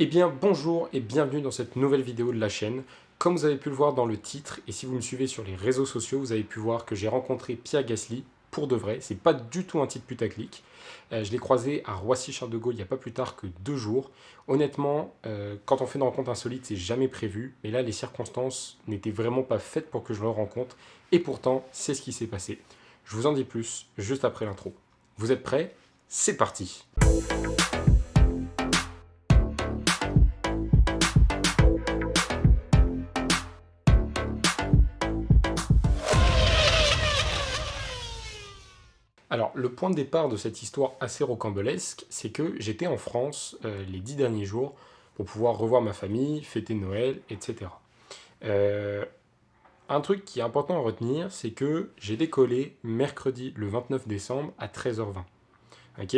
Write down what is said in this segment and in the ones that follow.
Eh bien bonjour et bienvenue dans cette nouvelle vidéo de la chaîne. Comme vous avez pu le voir dans le titre, et si vous me suivez sur les réseaux sociaux, vous avez pu voir que j'ai rencontré Pierre Gasly, pour de vrai, c'est pas du tout un titre putaclic. Je l'ai croisé à Roissy-Charles de Gaulle il n'y a pas plus tard que 2 jours. Honnêtement, quand on fait une rencontre insolite, c'est jamais prévu, mais là les circonstances n'étaient vraiment pas faites pour que je le rencontre, et pourtant c'est ce qui s'est passé. Je vous en dis plus juste après l'intro. Vous êtes prêts? C'est parti! Alors, le point de départ de cette histoire assez rocambolesque, c'est que j'étais en France les 10 derniers jours pour pouvoir revoir ma famille, fêter Noël, etc. Euh, un truc qui est important à retenir, c'est que j'ai décollé mercredi le 29 décembre à 13h20. Ok.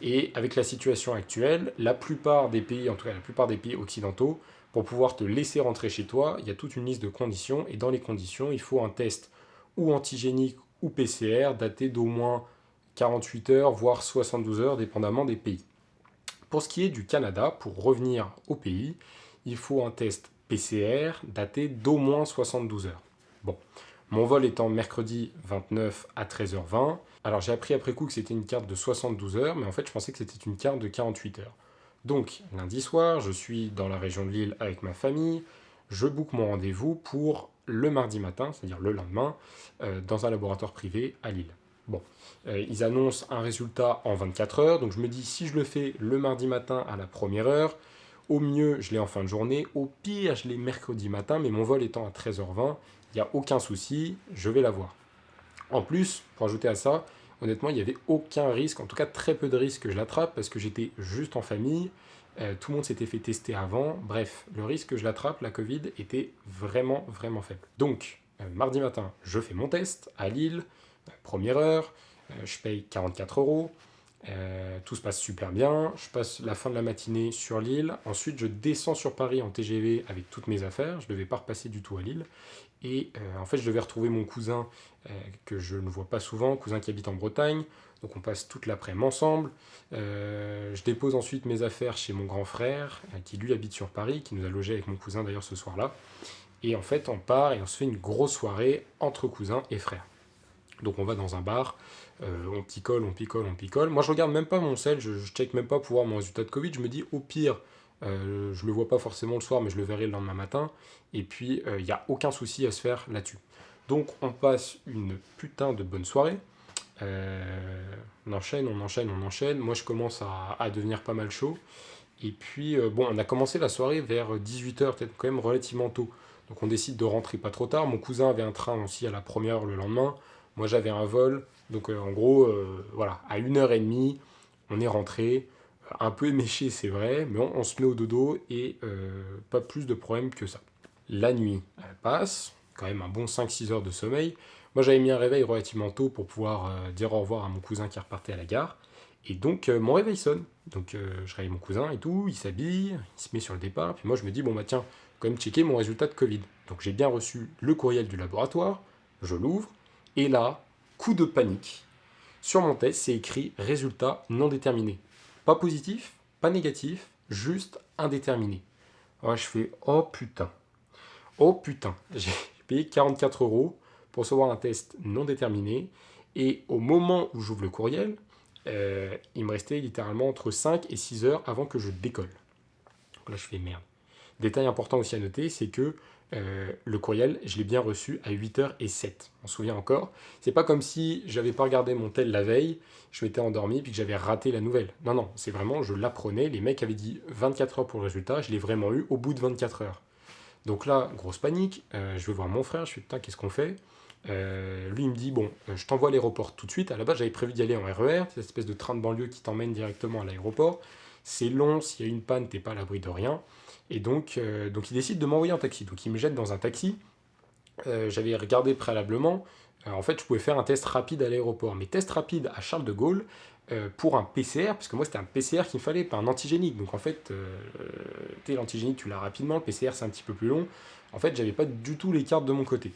Et avec la situation actuelle, la plupart des pays, en tout cas la plupart des pays occidentaux, pour pouvoir te laisser rentrer chez toi, il y a toute une liste de conditions, et dans les conditions, il faut un test ou antigénique ou PCR daté d'au moins 48 heures, voire 72 heures, dépendamment des pays. Pour ce qui est du Canada, pour revenir au pays, il faut un test PCR daté d'au moins 72 heures. Bon, mon vol étant mercredi 29 à 13h20, alors j'ai appris après coup que c'était une carte de 72 heures, mais en fait je pensais que c'était une carte de 48 heures. Donc lundi soir, je suis dans la région de Lille avec ma famille, je book mon rendez-vous pour le mardi matin, c'est-à-dire le lendemain, dans un laboratoire privé à Lille. Bon, ils annoncent un résultat en 24 heures, donc je me dis si je le fais le mardi matin à la première heure, au mieux je l'ai en fin de journée, au pire je l'ai mercredi matin, mais mon vol étant à 13h20, il n'y a aucun souci, je vais l'avoir. En plus, pour ajouter à ça, honnêtement, il n'y avait aucun risque, en tout cas très peu de risques que je l'attrape, parce que j'étais juste en famille, tout le monde s'était fait tester avant, bref, le risque que je l'attrape, la Covid, était vraiment, vraiment faible. Donc, mardi matin, je fais mon test à Lille, première heure, je paye 44 euros, tout se passe super bien, je passe la fin de la matinée sur Lille, ensuite je descends sur Paris en TGV avec toutes mes affaires, je ne devais pas repasser du tout à Lille, et en fait je devais retrouver mon cousin que je ne vois pas souvent, cousin qui habite en Bretagne, donc on passe toute l'après-midi ensemble, je dépose ensuite mes affaires chez mon grand frère, qui lui habite sur Paris, qui nous a logé avec mon cousin d'ailleurs ce soir-là, et en fait on part et on se fait une grosse soirée entre cousins et frères. Donc on va dans un bar, on picole, on picole, on picole. Moi je regarde même pas mon sel, je check même pas pour voir mon résultat de Covid. Je me dis au pire, je le vois pas forcément le soir, mais je le verrai le lendemain matin. Et puis il n'y a aucun souci à se faire là-dessus. Donc on passe une putain de bonne soirée. On enchaîne, on enchaîne, on enchaîne. Moi je commence à devenir pas mal chaud. Et puis bon, on a commencé la soirée vers 18h, peut-être quand même relativement tôt. Donc on décide de rentrer pas trop tard. Mon cousin avait un train aussi à la première heure le lendemain. Moi j'avais un vol, donc en gros, voilà, à 1h30, on est rentré, un peu éméché c'est vrai, mais on se met au dodo et pas plus de problème que ça. La nuit elle passe, quand même un bon 5-6 heures de sommeil. Moi j'avais mis un réveil relativement tôt pour pouvoir dire au revoir à mon cousin qui repartait à la gare. Et donc mon réveil sonne. Donc je réveille mon cousin et tout, il s'habille, il se met sur le départ. Puis moi je me dis, bon bah tiens, quand même checker mon résultat de Covid. Donc j'ai bien reçu le courriel du laboratoire, je l'ouvre, et là, coup de panique. Sur mon test, c'est écrit résultat non déterminé. Pas positif, pas négatif, juste indéterminé. Alors je fais oh putain. Oh putain. J'ai payé 44 euros pour recevoir un test non déterminé. Et au moment où j'ouvre le courriel, il me restait littéralement entre 5 et 6 heures avant que je décolle. Donc là, je fais merde. Détail important aussi à noter, c'est que le courriel, je l'ai bien reçu à 8h07. On se souvient encore. C'est pas comme si j'avais pas regardé mon tel la veille, je m'étais endormi puis que j'avais raté la nouvelle. Non, non, c'est vraiment, je l'apprenais. Les mecs avaient dit 24 heures pour le résultat, je l'ai vraiment eu au bout de 24 heures. Donc là, grosse panique, je vais voir mon frère, je fais putain, qu'est-ce qu'on fait? Lui, il me dit, bon, je t'envoie à l'aéroport tout de suite. À la base, j'avais prévu d'y aller en RER, cette espèce de train de banlieue qui t'emmène directement à l'aéroport. C'est long, s'il y a une panne, t'es pas à l'abri de rien. Et donc il décide de m'envoyer en taxi. Donc il me jette dans un taxi. J'avais regardé préalablement. En fait, je pouvais faire un test rapide à l'aéroport. Mais test rapide à Charles de Gaulle pour un PCR, parce que moi c'était un PCR qu'il me fallait, pas un antigénique. Donc en fait, l'antigénique tu l'as rapidement, le PCR c'est un petit peu plus long. En fait, j'avais pas du tout les cartes de mon côté.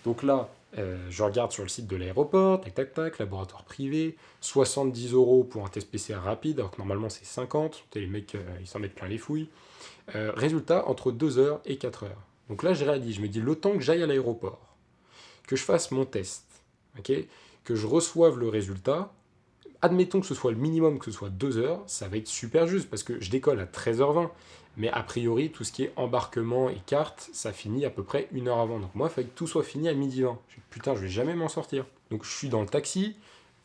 Donc là, je regarde sur le site de l'aéroport, tac tac tac, laboratoire privé, 70 € pour un test PCR rapide, alors que normalement c'est 50. Les mecs, ils s'en mettent plein les fouilles. Résultat, entre 2 heures et 4 heures. Donc là, je réalise, je me dis, le temps que j'aille à l'aéroport, que je fasse mon test, ok, que je reçoive le résultat, admettons que ce soit le minimum, que ce soit 2 heures, ça va être super juste, parce que je décolle à 13h20. Mais a priori, tout ce qui est embarquement et carte, ça finit à peu près 1 heure avant. Donc moi, il fallait que tout soit fini à 12h20. Je dis, putain, je vais jamais m'en sortir. Donc je suis dans le taxi,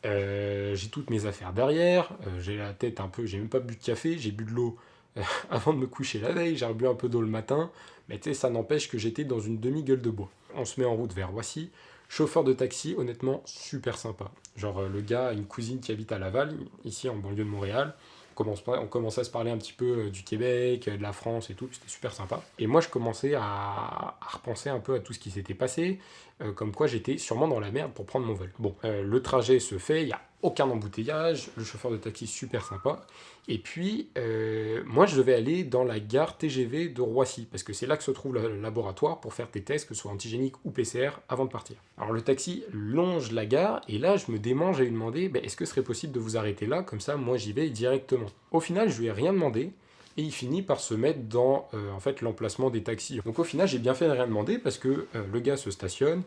j'ai toutes mes affaires derrière, j'ai la tête un peu, j'ai même pas bu de café, j'ai bu de l'eau avant de me coucher la veille, j'ai rebu un peu d'eau le matin, mais tu sais, ça n'empêche que j'étais dans une demi-gueule de bois. On se met en route vers Roissy. Chauffeur de taxi, honnêtement, super sympa. Genre, le gars a une cousine qui habite à Laval, ici en banlieue de Montréal. On commençait à se parler un petit peu du Québec, de la France et tout, c'était super sympa. Et moi, je commençais à repenser un peu à tout ce qui s'était passé, comme quoi j'étais sûrement dans la merde pour prendre mon vol. Bon, le trajet se fait, il n'y a aucun embouteillage, le chauffeur de taxi super sympa. Et puis, moi, je devais aller dans la gare TGV de Roissy, parce que c'est là que se trouve le laboratoire pour faire tes tests, que ce soit antigénique ou PCR, avant de partir. Alors, le taxi longe la gare, et là, je me démange à lui demander, bah, est-ce que ce serait possible de vous arrêter là, comme ça, moi, j'y vais directement. Au final, je lui ai rien demandé, et il finit par se mettre dans en fait, l'emplacement des taxis. Donc, au final, j'ai bien fait de rien demander, parce que le gars se stationne,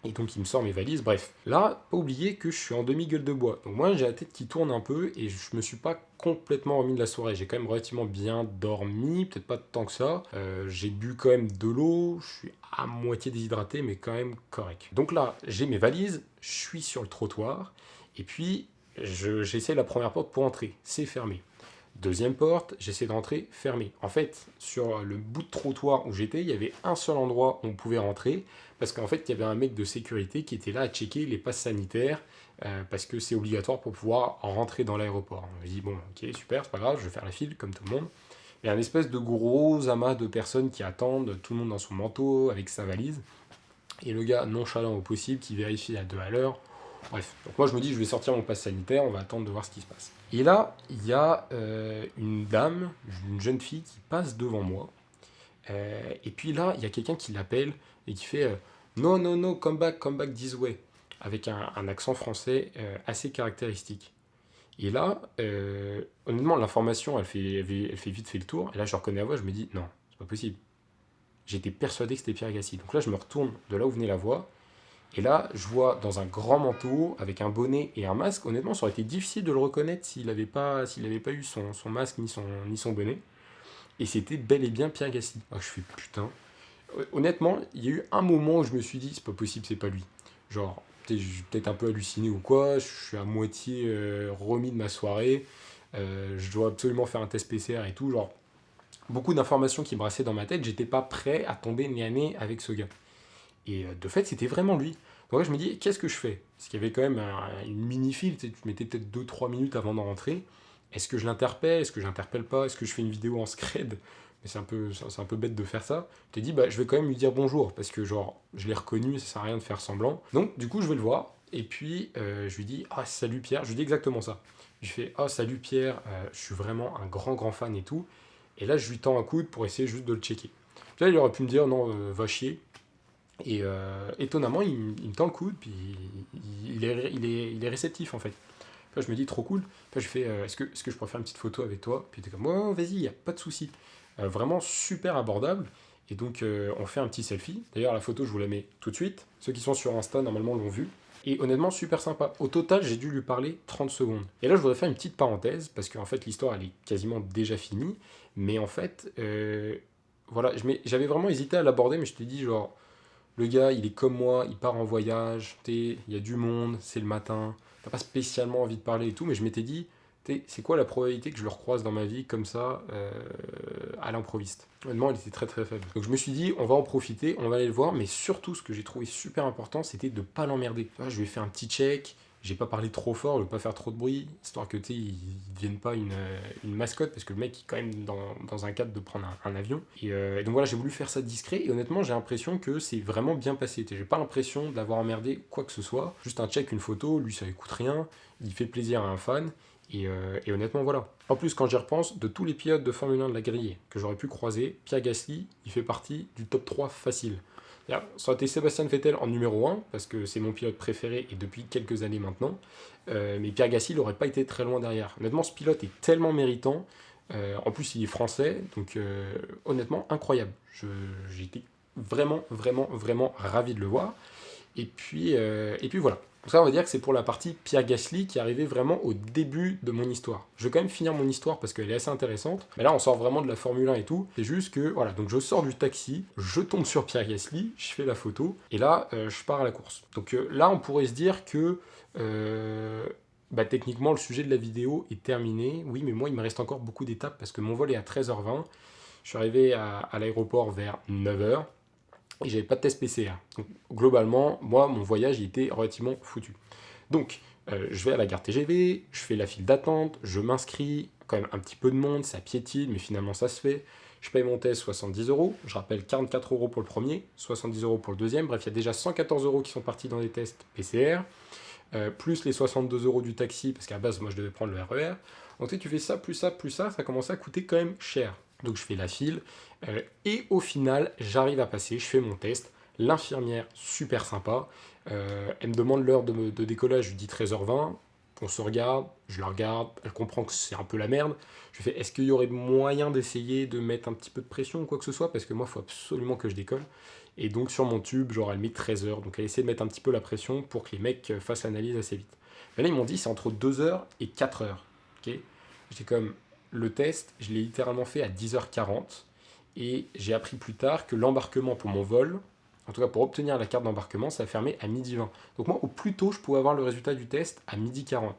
et donc il me sort mes valises, bref. Là, pas oublier que je suis en demi-gueule de bois. Donc moi j'ai la tête qui tourne un peu et je me suis pas complètement remis de la soirée. J'ai quand même relativement bien dormi, peut-être pas tant que ça. J'ai bu quand même de l'eau, je suis à moitié déshydraté mais quand même correct. Donc là, j'ai mes valises, je suis sur le trottoir et puis j'essaie la première porte pour entrer. C'est fermé. Deuxième porte, j'essaie d'entrer, fermé. En fait, sur le bout de trottoir où j'étais, il y avait un seul endroit où on pouvait rentrer, parce qu'en fait, il y avait un mec de sécurité qui était là à checker les passes sanitaires, parce que c'est obligatoire pour pouvoir rentrer dans l'aéroport. On me dit, bon, ok, super, c'est pas grave, je vais faire la file, comme tout le monde. Il y a un espèce de gros amas de personnes qui attendent, tout le monde dans son manteau, avec sa valise, et le gars nonchalant au possible, qui vérifie à 2 à l'heure. Bref, donc moi je me dis, je vais sortir mon passe sanitaire, on va attendre de voir ce qui se passe. Et là, il y a une dame, une jeune fille qui passe devant moi. Et puis là, il y a quelqu'un qui l'appelle et qui fait no, no, no, come back this way. Avec un accent français assez caractéristique. Et là, honnêtement, l'information, elle fait vite fait le tour. Et là, je reconnais la voix, je me dis, non, c'est pas possible. J'étais persuadé que c'était Pierre Gassi. Donc là, je me retourne de là où venait la voix. Et là, je vois dans un grand manteau, avec un bonnet et un masque, honnêtement, ça aurait été difficile de le reconnaître s'il avait pas eu son masque ni son bonnet. Et c'était bel et bien Pierre Gassi. Ah, je fais putain. Honnêtement, il y a eu un moment où je me suis dit, c'est pas possible, c'est pas lui. Genre, peut-être un peu halluciné ou quoi, je suis à moitié remis de ma soirée, je dois absolument faire un test PCR et tout. Genre, beaucoup d'informations qui brassaient dans ma tête, j'étais pas prêt à tomber nez à nez avec ce gars. Et de fait, c'était vraiment lui. Donc là, je me dis, qu'est-ce que je fais? Parce qu'il y avait quand même une mini-file, tu mettais peut-être 2 3 minutes avant d'en rentrer. Est-ce que je l'interpelle? Est-ce que je l'interpelle pas? Est-ce que je fais une vidéo en scred? Mais c'est un peu bête de faire ça. Je t'ai dit, bah, je vais quand même lui dire bonjour, parce que genre, je l'ai reconnu, ça sert à rien de faire semblant. Donc, du coup, je vais le voir, et puis je lui dis, ah, salut Pierre, je lui dis exactement ça. Je lui fais, ah, salut Pierre, je suis vraiment un grand fan et tout. Et là, je lui tends un coude pour essayer juste de le checker. Puis là, il aurait pu me dire, non, va chier. Et étonnamment, il me tend le coude, puis il est réceptif en fait. Puis là, je me dis, trop cool. Puis là, je fais, est-ce que je pourrais faire une petite photo avec toi? Puis il était comme, ouais, vas-y, il n'y a pas de souci. Vraiment super abordable. Et donc, on fait un petit selfie. D'ailleurs, la photo, je vous la mets tout de suite. Ceux qui sont sur Insta, normalement, l'ont vu. Et honnêtement, super sympa. Au total, j'ai dû lui parler 30 secondes. Et là, je voudrais faire une petite parenthèse, parce qu'en fait, l'histoire, elle est quasiment déjà finie. Mais en fait, voilà, j'avais vraiment hésité à l'aborder, mais je t'ai dit, genre, le gars, il est comme moi, il part en voyage, il y a du monde, c'est le matin, t'as pas spécialement envie de parler et tout, mais je m'étais dit, c'est quoi la probabilité que je le recroise dans ma vie comme ça, à l'improviste? Honnêtement, elle était très très faible. Donc je me suis dit, on va en profiter, on va aller le voir, mais surtout, ce que j'ai trouvé super important, c'était de pas l'emmerder. Tu vois, je lui ai fait un petit check, j'ai pas parlé trop fort, je veux pas faire trop de bruit, histoire que il devienne pas une mascotte, parce que le mec est quand même dans un cadre de prendre un avion. Et donc voilà, j'ai voulu faire ça discret, et honnêtement, j'ai l'impression que c'est vraiment bien passé. J'ai pas l'impression d'avoir emmerdé quoi que ce soit. Juste un check, une photo, lui ça coûte rien, il fait plaisir à un fan, et honnêtement, voilà. En plus, quand j'y repense, de tous les pilotes de Formule 1 de la grille que j'aurais pu croiser, Pierre Gasly, il fait partie du top 3 facile. Ça aurait été Sébastien Vettel en numéro un, parce que c'est mon pilote préféré et depuis quelques années maintenant. Mais Pierre Gasly, il n'aurait pas été très loin derrière. Honnêtement, ce pilote est tellement méritant. En plus, il est français, donc honnêtement, incroyable. J'ai été vraiment, vraiment, vraiment ravi de le voir. Et puis voilà. Donc ça, on va dire que c'est pour la partie Pierre Gasly qui est arrivée vraiment au début de mon histoire. Je vais quand même finir mon histoire parce qu'elle est assez intéressante. Mais là, on sort vraiment de la Formule 1 et tout. C'est juste que, voilà, donc je sors du taxi, je tombe sur Pierre Gasly, je fais la photo, et là, je pars à la course. Donc là, on pourrait se dire que techniquement, le sujet de la vidéo est terminé. Oui, mais moi, il me reste encore beaucoup d'étapes parce que mon vol est à 13h20. Je suis arrivé à l'aéroport vers 9h et j'avais pas de test PCR. Donc, globalement, moi, mon voyage il était relativement foutu. Donc, je vais à la gare TGV, je fais la file d'attente, je m'inscris, quand même un petit peu de monde, ça piétine, mais finalement ça se fait. Je paye mon test 70 euros, je rappelle 44 euros pour le premier, 70 euros pour le deuxième, bref, il y a déjà 114 euros qui sont partis dans les tests PCR, plus les 62 euros du taxi, parce qu'à la base, moi je devais prendre le RER. Donc tu fais ça, plus ça, plus ça commence à coûter quand même cher. Donc je fais la file, et au final, j'arrive à passer, je fais mon test. L'infirmière, super sympa, elle me demande l'heure de décollage, je lui dis 13h20, on se regarde, je la regarde, elle comprend que c'est un peu la merde. Je lui fais, est-ce qu'il y aurait moyen d'essayer de mettre un petit peu de pression ou quoi que ce soit, parce que moi, il faut absolument que je décolle. Et donc sur mon tube, genre elle met 13h, donc elle essaie de mettre un petit peu la pression pour que les mecs fassent l'analyse assez vite. Mais là, ils m'ont dit, c'est entre 2h et 4h. Okay, j'étais comme, le test, je l'ai littéralement fait à 10h40, et j'ai appris plus tard que l'embarquement pour mon vol, en tout cas pour obtenir la carte d'embarquement, ça a fermé à 12h20. Donc moi, au plus tôt, je pouvais avoir le résultat du test à 12h40.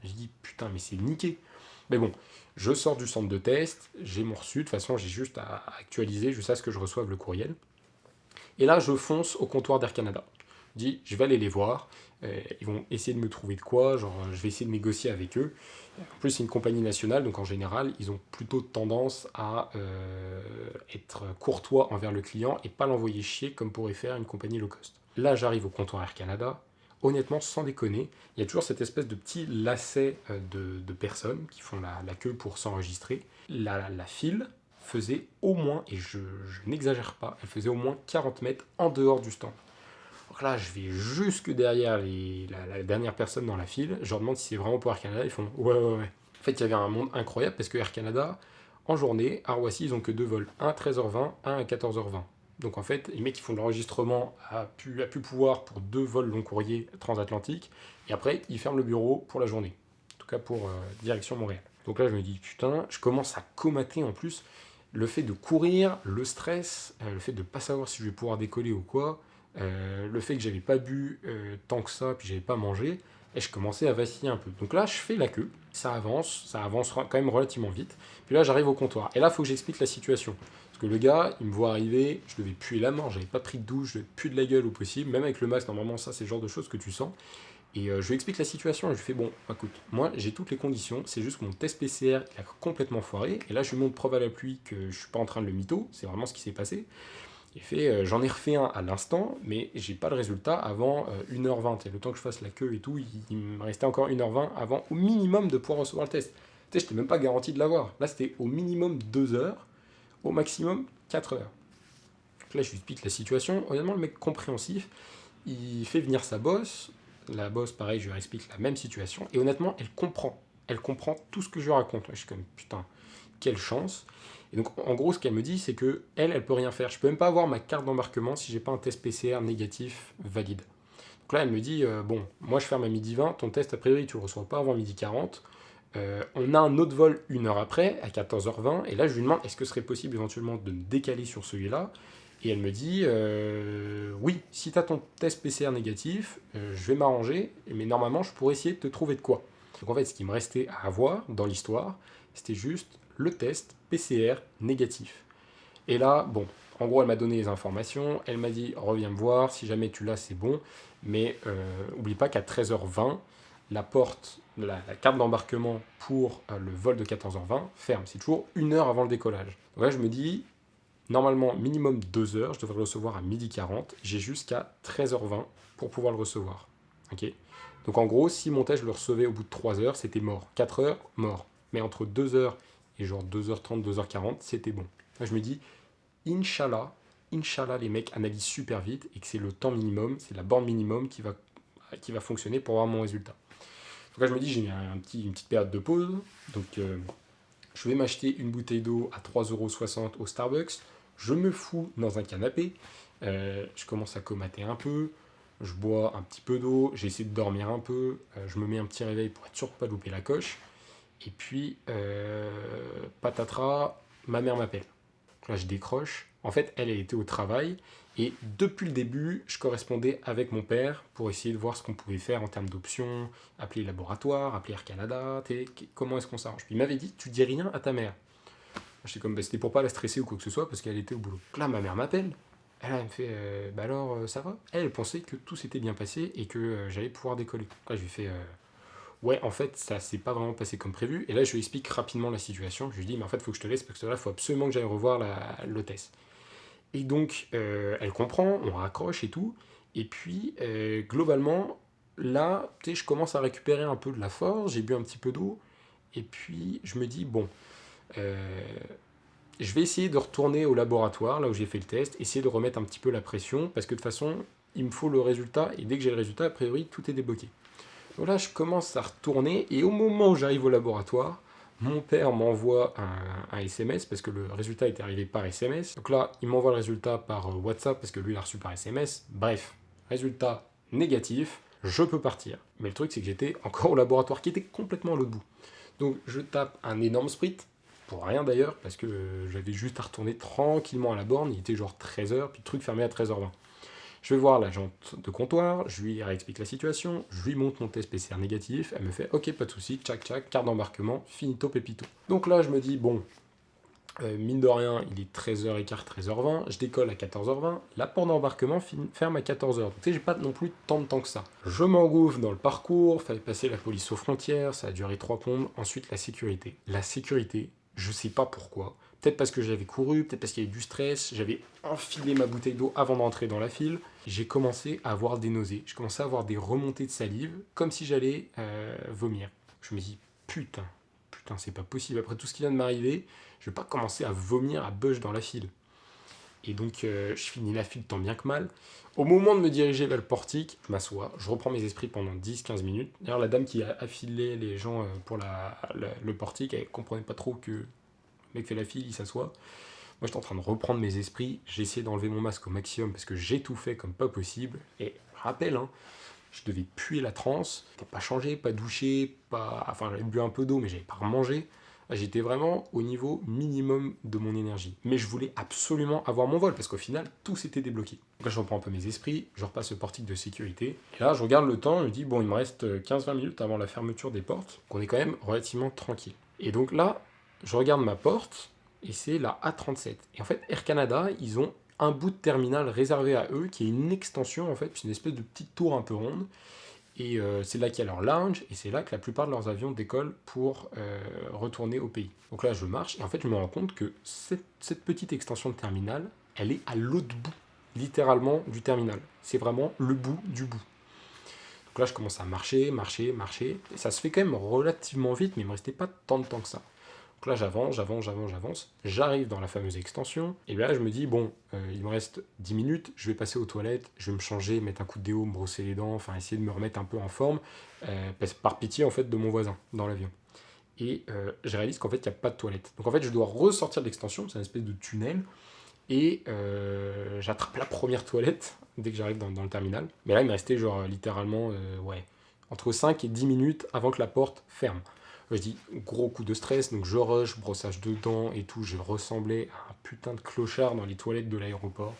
J'ai dit, putain, mais c'est niqué. Mais bon, je sors du centre de test, j'ai mon reçu, de toute façon, j'ai juste à actualiser jusqu'à ce que je reçoive le courriel. Et là, je fonce au comptoir d'Air Canada. Je dis, je vais aller les voir. Ils vont essayer de me trouver de quoi. Genre, je vais essayer de négocier avec eux. En plus, c'est une compagnie nationale, donc en général, ils ont plutôt tendance à être courtois envers le client et pas l'envoyer chier comme pourrait faire une compagnie low cost. Là, j'arrive au comptoir Air Canada. Honnêtement, sans déconner, il y a toujours cette espèce de petit lacet de personnes qui font la queue pour s'enregistrer. La file faisait au moins, et je n'exagère pas, elle faisait au moins 40 mètres en dehors du stand. Donc là, je vais jusque derrière la dernière personne dans la file. Je leur demande si c'est vraiment pour Air Canada. Ils font ouais, ouais, ouais. En fait, il y avait un monde incroyable parce que Air Canada, en journée, à Roissy, ils ont que deux vols. Un à 13h20, un à 14h20. Donc en fait, les mecs qui font l'enregistrement à pu pouvoir pour deux vols long courrier transatlantiques. Et après, ils ferment le bureau pour la journée. En tout cas pour direction Montréal. Donc là, je me dis, putain, je commence à comater en plus le fait de courir, le stress, le fait de ne pas savoir si je vais pouvoir décoller ou quoi. Le fait que j'avais pas bu tant que ça, puis j'avais pas mangé, et je commençais à vaciller un peu. Donc là, je fais la queue, ça avance quand même relativement vite. Puis là, j'arrive au comptoir. Et là, il faut que j'explique la situation. Parce que le gars, il me voit arriver, je devais puer la main, j'avais pas pris de douche, je devais puer de la gueule au possible. Même avec le masque, normalement, ça, c'est le genre de choses que tu sens. Et je lui explique la situation, et je lui fais, bon, écoute, moi, j'ai toutes les conditions, c'est juste que mon test PCR, il a complètement foiré. Et là, je lui montre preuve à la pluie que je suis pas en train de le mytho, c'est vraiment ce qui s'est passé. Il fait, j'en ai refait un à l'instant, mais j'ai pas le résultat avant 1h20. Et le temps que je fasse la queue et tout, il me restait encore 1h20 avant au minimum de pouvoir recevoir le test. Tu sais, je n'étais même pas garanti de l'avoir. Là, c'était au minimum 2 heures, au maximum 4 heures. Donc là, je lui explique la situation. Honnêtement, le mec compréhensif, il fait venir sa boss. La boss, pareil, je lui explique la même situation. Et honnêtement, elle comprend. Elle comprend tout ce que je lui raconte. Je suis comme, putain, quelle chance. Et donc, en gros, ce qu'elle me dit, c'est que elle peut rien faire. Je peux même pas avoir ma carte d'embarquement si j'ai pas un test PCR négatif valide. Donc là, elle me dit, bon, moi je ferme à 12h20, ton test, a priori, tu le reçois pas avant 12h40. On a un autre vol une heure après, à 14h20, et là, je lui demande, est-ce que ce serait possible éventuellement de me décaler sur celui-là? Et elle me dit, oui, si tu as ton test PCR négatif, je vais m'arranger, mais normalement, je pourrais essayer de te trouver de quoi. Donc en fait, ce qui me restait à avoir dans l'histoire, c'était juste le test PCR négatif. Et là, bon, en gros, elle m'a donné les informations, elle m'a dit, reviens me voir, si jamais tu l'as, c'est bon, mais oublie pas qu'à 13h20, la porte, la carte d'embarquement pour le vol de 14h20 ferme. C'est toujours une heure avant le décollage. Donc là, je me dis, normalement, minimum 2 heures, je devrais le recevoir à 12h40, j'ai jusqu'à 13h20 pour pouvoir le recevoir. Ok. Donc en gros, si mon test, je le recevais au bout de 3 heures, c'était mort. 4 heures, mort. Mais entre 2 heures et genre 2h30, 2h40, c'était bon. Là, je me dis, Inch'Allah, Inch'Allah, les mecs analysent super vite et que c'est le temps minimum, c'est la borne minimum qui va fonctionner pour avoir mon résultat. Donc là, je me dis, j'ai une petite période de pause. Donc, je vais m'acheter une bouteille d'eau à 3,60 € au Starbucks. Je me fous dans un canapé. Je commence à comater un peu. Je bois un petit peu d'eau. J'essaie de dormir un peu. Je me mets un petit réveil pour être sûr de ne pas louper la coche. Et puis, patatras, ma mère m'appelle. Là, je décroche. En fait, elle était au travail. Et depuis le début, je correspondais avec mon père pour essayer de voir ce qu'on pouvait faire en termes d'options, appeler le laboratoire, appeler Air Canada, comment est-ce qu'on s'arrange. Puis il m'avait dit, tu dis rien à ta mère. J'étais comme, bah, c'était pour pas la stresser ou quoi que ce soit, parce qu'elle était au boulot. Là, ma mère m'appelle. Elle me fait, bah alors, ça va. Elle pensait que tout s'était bien passé et que j'allais pouvoir décoller. Là, je lui fais, ouais, en fait, ça s'est pas vraiment passé comme prévu. Et là, je lui explique rapidement la situation. Je lui dis, mais en fait, il faut que je te laisse parce que là, il faut absolument que j'aille revoir l'hôtesse. Et donc, elle comprend, on raccroche et tout. Et puis, globalement, là, tu sais, je commence à récupérer un peu de la force, j'ai bu un petit peu d'eau. Et puis, je me dis, bon, euh, je vais essayer de retourner au laboratoire, là où j'ai fait le test, essayer de remettre un petit peu la pression, parce que de toute façon, il me faut le résultat, et dès que j'ai le résultat, a priori, tout est débloqué. Donc là, je commence à retourner, et au moment où j'arrive au laboratoire, mon père m'envoie un SMS, parce que le résultat était arrivé par SMS. Donc là, il m'envoie le résultat par WhatsApp, parce que lui, il l'a reçu par SMS. Bref, résultat négatif, je peux partir. Mais le truc, c'est que j'étais encore au laboratoire, qui était complètement à l'autre bout. Donc je tape un énorme sprint, pour rien d'ailleurs, parce que j'avais juste à retourner tranquillement à la borne, il était genre 13h, puis le truc fermé à 13h20. Je vais voir l'agente de comptoir, je lui réexplique la situation, je lui montre mon test PCR négatif, elle me fait ok, pas de souci, tchac tchac, carte d'embarquement, finito pepito. Donc là, je me dis, bon, mine de rien, il est 13h15, 13h20, je décolle à 14h20, la porte d'embarquement ferme à 14h. Donc tu sais, j'ai pas non plus tant de temps que ça. Je m'engouffre dans le parcours, fallait passer la police aux frontières, ça a duré 3 plombes, ensuite la sécurité. La sécurité, je sais pas pourquoi. Peut-être parce que j'avais couru, peut-être parce qu'il y avait du stress, j'avais enfilé ma bouteille d'eau avant d'entrer dans la file. J'ai commencé à avoir des nausées, je commençais à avoir des remontées de salive, comme si j'allais vomir. Je me dis, putain, c'est pas possible, après tout ce qui vient de m'arriver, je vais pas commencer à vomir à bush dans la file. Et donc, je finis la file tant bien que mal. Au moment de me diriger vers le portique, je m'assois, je reprends mes esprits pendant 10-15 minutes. D'ailleurs, la dame qui a affilé les gens pour le portique, elle comprenait pas trop que le mec fait la file, il s'assoit. Moi, j'étais en train de reprendre mes esprits. J'ai essayé d'enlever mon masque au maximum parce que j'étouffais comme pas possible. Et rappel, hein, je devais puer la transe. J'étais pas changé, pas douché, pas. Enfin, j'avais bu un peu d'eau, mais j'avais pas remangé. J'étais vraiment au niveau minimum de mon énergie. Mais je voulais absolument avoir mon vol parce qu'au final, tout s'était débloqué. Donc là, je reprends un peu mes esprits, je repasse le portique de sécurité. Et là, je regarde le temps, je me dis, bon, il me reste 15-20 minutes avant la fermeture des portes. Donc on est quand même relativement tranquille. Et donc là, je regarde ma porte et c'est la A37. Et en fait, Air Canada, ils ont un bout de terminal réservé à eux qui est une extension en fait, c'est une espèce de petite tour un peu ronde. Et c'est là qu'il y a leur lounge, et c'est là que la plupart de leurs avions décollent pour retourner au pays. Donc là, je marche, et en fait, je me rends compte que cette petite extension de terminal, elle est à l'autre bout, littéralement, du terminal. C'est vraiment le bout du bout. Donc là, je commence à marcher, et ça se fait quand même relativement vite, mais il ne me restait pas tant de temps que ça. Donc là, j'avance. J'arrive dans la fameuse extension. Et là, je me dis, bon, il me reste 10 minutes. Je vais passer aux toilettes. Je vais me changer, mettre un coup de déo, me brosser les dents. Enfin, essayer de me remettre un peu en forme. Par pitié, en fait, de mon voisin dans l'avion. Et je réalise qu'en fait, il n'y a pas de toilette. Donc en fait, je dois ressortir de l'extension. C'est une espèce de tunnel. Et j'attrape la première toilette dès que j'arrive dans le terminal. Mais là, il me restait genre littéralement, ouais, entre 5 et 10 minutes avant que la porte ferme. Je dis gros coup de stress, donc je rush, brossage de dents et tout. Je ressemblais à un putain de clochard dans les toilettes de l'aéroport.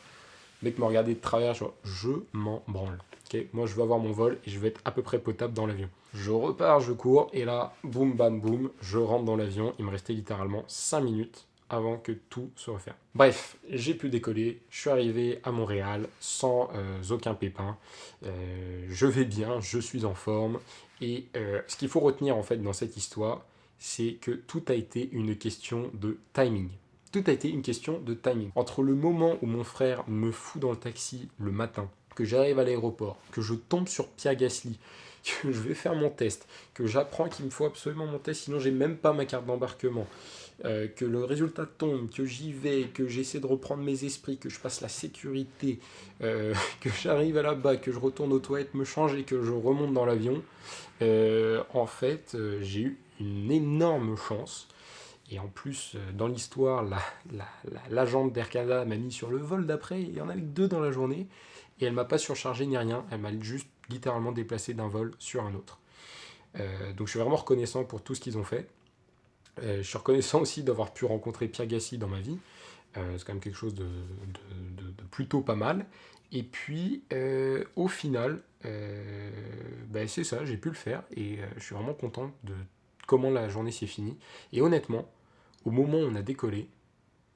Le mec me regardait de travers, je m'en branle. Okay, moi, je veux avoir mon vol et je vais être à peu près potable dans l'avion. Je repars, je cours, et là, boum, bam, boum, je rentre dans l'avion. Il me restait littéralement 5 minutes avant que tout se referme. Bref, j'ai pu décoller, je suis arrivé à Montréal sans aucun pépin. Je vais bien, je suis en forme. Et ce qu'il faut retenir en fait dans cette histoire, c'est que tout a été une question de timing. Tout a été une question de timing. Entre le moment où mon frère me fout dans le taxi le matin, que j'arrive à l'aéroport, que je tombe sur Pierre Gasly, que je vais faire mon test, que j'apprends qu'il me faut absolument mon test, sinon j'ai même pas ma carte d'embarquement, que le résultat tombe, que j'y vais, que j'essaie de reprendre mes esprits, que je passe la sécurité, que j'arrive à là-bas, que je retourne aux toilettes me changer, que je remonte dans l'avion, en fait, j'ai eu une énorme chance. Et en plus, dans l'histoire, l'agente d'Air Canada m'a mis sur le vol d'après. Il y en avait que 2 dans la journée. Et elle m'a pas surchargé ni rien. Elle m'a juste littéralement déplacé d'un vol sur un autre. Donc je suis vraiment reconnaissant pour tout ce qu'ils ont fait. Je suis reconnaissant aussi d'avoir pu rencontrer Pierre Gassi dans ma vie. C'est quand même quelque chose de plutôt pas mal. Et puis, au final, c'est ça, j'ai pu le faire. Et je suis vraiment content de comment la journée s'est finie. Et honnêtement, au moment où on a décollé,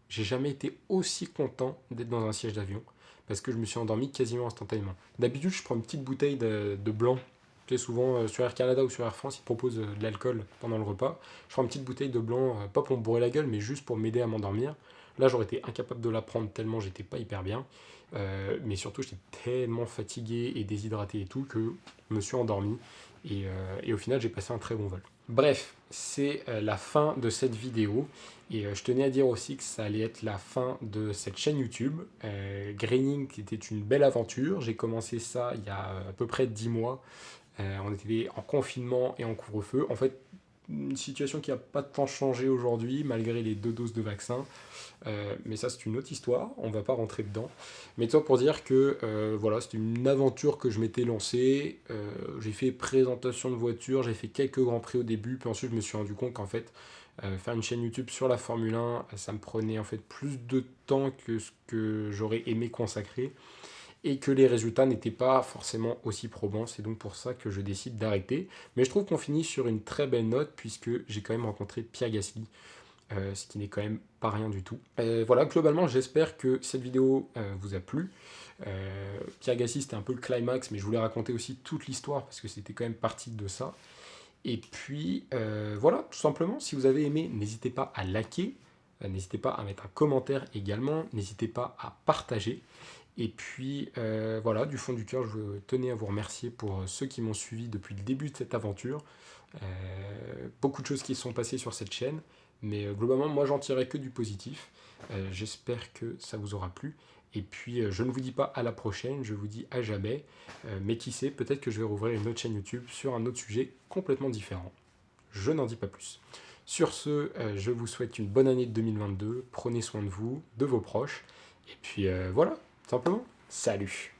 j'ai jamais été aussi content d'être dans un siège d'avion parce que je me suis endormi quasiment instantanément. D'habitude, je prends une petite bouteille de blanc. Tu sais, souvent sur Air Canada ou sur Air France, ils te proposent de l'alcool pendant le repas. Je prends une petite bouteille de blanc, pas pour me bourrer la gueule, mais juste pour m'aider à m'endormir. Là, j'aurais été incapable de la prendre tellement j'étais pas hyper bien. Mais surtout, j'étais tellement fatigué et déshydraté et tout que je me suis endormi. Et au final, j'ai passé un très bon vol. Bref, c'est la fin de cette vidéo. Et je tenais à dire aussi que ça allait être la fin de cette chaîne YouTube. Graining était une belle aventure. J'ai commencé ça il y a à peu près 10 mois. On était en confinement et en couvre-feu. En fait, une situation qui n'a pas tant changé aujourd'hui, malgré les 2 doses de vaccin. Mais ça, c'est une autre histoire. On ne va pas rentrer dedans. Mais tout ça pour dire que voilà, c'était une aventure que je m'étais lancée. J'ai fait présentation de voiture, j'ai fait quelques grands prix au début. Puis ensuite, je me suis rendu compte qu'en fait, faire une chaîne YouTube sur la Formule 1, ça me prenait en fait plus de temps que ce que j'aurais aimé consacrer et que les résultats n'étaient pas forcément aussi probants. C'est donc pour ça que je décide d'arrêter. Mais je trouve qu'on finit sur une très belle note puisque j'ai quand même rencontré Pierre Gasly, ce qui n'est quand même pas rien du tout. Voilà, globalement, j'espère que cette vidéo vous a plu. Pierre Gasly, c'était un peu le climax, mais je voulais raconter aussi toute l'histoire parce que c'était quand même partie de ça. Et puis, voilà, tout simplement, si vous avez aimé, n'hésitez pas à liker, n'hésitez pas à mettre un commentaire également, n'hésitez pas à partager. Et puis, voilà, du fond du cœur, je tenais à vous remercier pour ceux qui m'ont suivi depuis le début de cette aventure. Beaucoup de choses qui se sont passées sur cette chaîne, mais globalement, moi, j'en tirerai que du positif. J'espère que ça vous aura plu. Et puis, je ne vous dis pas à la prochaine, je vous dis à jamais. Mais qui sait, peut-être que je vais rouvrir une autre chaîne YouTube sur un autre sujet complètement différent. Je n'en dis pas plus. Sur ce, je vous souhaite une bonne année de 2022. Prenez soin de vous, de vos proches. Et puis voilà, tout simplement. Salut!